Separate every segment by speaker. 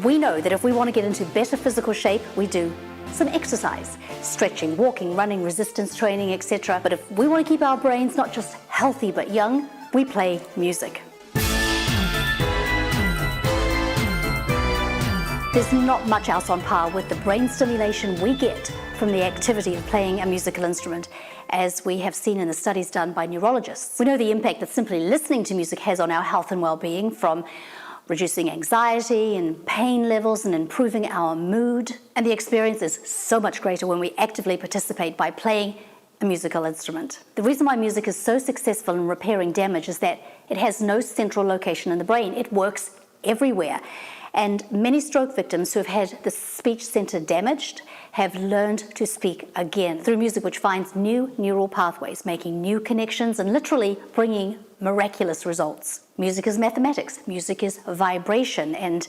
Speaker 1: We know that if we want to get into better physical shape, we do some exercise, stretching, walking, running, resistance training, etc. But if we want to keep our brains not just healthy but young, we play music. There's not much else on par with the brain stimulation we get from the activity of playing a musical instrument, as we have seen in the studies done by neurologists. We know the impact that simply listening to music has on our health and well-being, from reducing anxiety and pain levels and improving our mood. And the experience is so much greater when we actively participate by playing a musical instrument. The reason why music is so successful in repairing damage is that it has no central location in the brain. It works everywhere. And many stroke victims who have had the speech center damaged have learned to speak again through music, which finds new neural pathways, making new connections and literally bringing miraculous results. Music is mathematics, music is vibration, and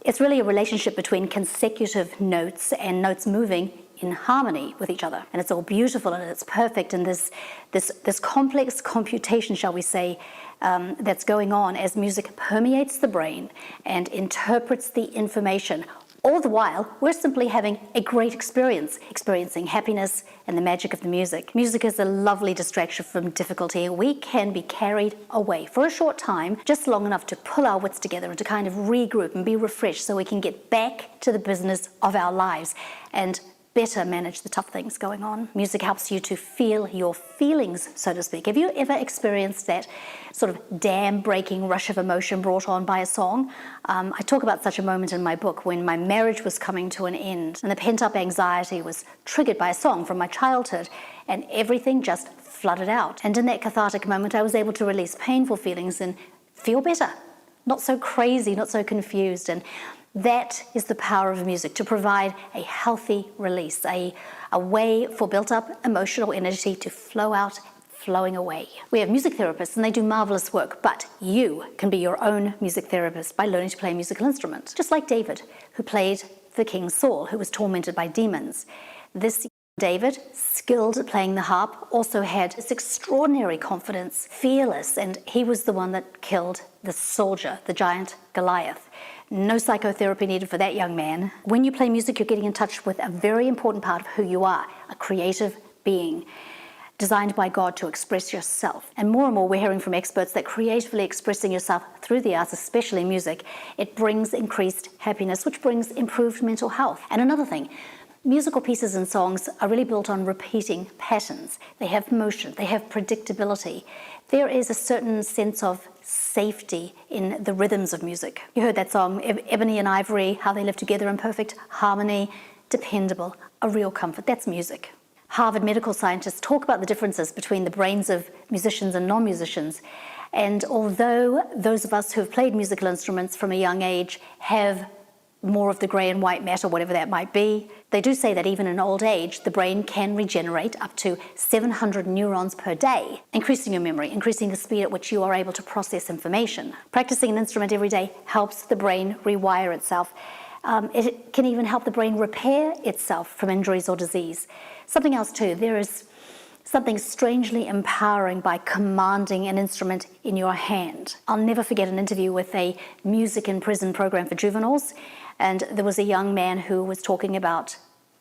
Speaker 1: it's really a relationship between consecutive notes and notes moving in harmony with each other. And it's all beautiful and it's perfect, and this complex computation, shall we say, that's going on as music permeates the brain and interprets the information. All the while, we're simply having a great experience, experiencing happiness and the magic of the music. Music is a lovely distraction from difficulty. We can be carried away for a short time, just long enough to pull our wits together and to kind of regroup and be refreshed so we can get back to the business of our lives and better manage the tough things going on. Music helps you to feel your feelings, so to speak. Have you ever experienced that sort of dam-breaking rush of emotion brought on by a song? I talk about such a moment in my book when my marriage was coming to an end and the pent-up anxiety was triggered by a song from my childhood, and everything just flooded out. And in that cathartic moment, I was able to release painful feelings and feel better. Not so crazy, not so confused. And that is the power of music, to provide a healthy release, a way for built-up emotional energy to flow out, flowing away. We have music therapists and they do marvelous work, but you can be your own music therapist by learning to play a musical instrument. Just like David, who played for King Saul, who was tormented by demons. This David, skilled at playing the harp, also had this extraordinary confidence, fearless, and he was the one that killed the soldier, the giant Goliath. No psychotherapy needed for that young man. When you play music, you're getting in touch with a very important part of who you are, a creative being, designed by God to express yourself. And more, we're hearing from experts that creatively expressing yourself through the arts, especially music, it brings increased happiness, which brings improved mental health. And another thing, musical pieces and songs are really built on repeating patterns. They have motion, they have predictability. There is a certain sense of safety in the rhythms of music. You heard that song, Ebony and Ivory, how they live together in perfect harmony, dependable, a real comfort. That's music. Harvard medical scientists talk about the differences between the brains of musicians and non-musicians. And although those of us who have played musical instruments from a young age have more of the grey and white matter, whatever that might be, they do say that even in old age, the brain can regenerate up to 700 neurons per day, increasing your memory, increasing the speed at which you are able to process information. Practicing an instrument every day helps the brain rewire itself. It can even help the brain repair itself from injuries or disease. Something else too, there is something strangely empowering by commanding an instrument in your hand. I'll never forget an interview with a music in prison program for juveniles, and there was a young man who was talking about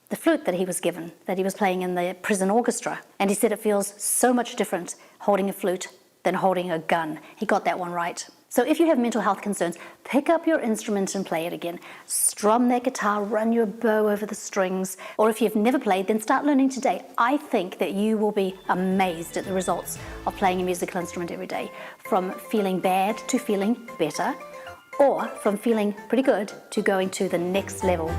Speaker 1: the flute that he was given, that he was playing in the prison orchestra. And he said it feels so much different holding a flute than holding a gun. He got that one right. So if you have mental health concerns, pick up your instrument and play it again. Strum that guitar, run your bow over the strings. Or if you've never played, then start learning today. I think that you will be amazed at the results of playing a musical instrument every day. From feeling bad to feeling better, or from feeling pretty good to going to the next level.